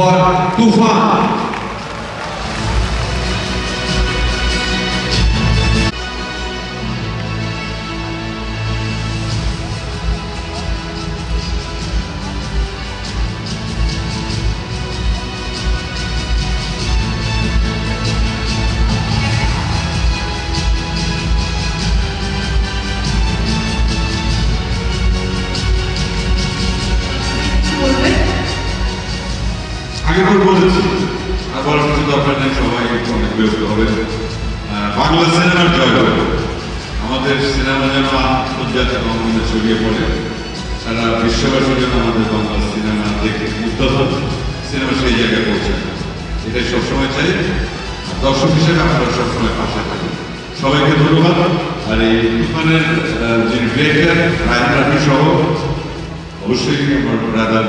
for Tufan. আগে বলেছি আবার কিছু দরকার নেই, সবাই অনেক ব্যস্ত হবে। বাংলা সিনেমার জয় হবে, আমাদের সিনেমা যেন আন্তর্জাতিক অঙ্গনে ছড়িয়ে পড়ে, সারা বিশ্ববাসীর জন্য আমাদের বাংলা সিনেমা দেখে উদ্বোধন সিনেমা সেই জায়গায় পৌঁছায়, এটাই সবসময় চাই। দর্শক হিসেবে আপনারা সবসময় পাশে থাকেন। সবাইকে ধন্যবাদ। আর এই তুফানের যিনি ডিরেক্টর রায়ন রাফি সহ অবশ্যই আমার ব্রাদার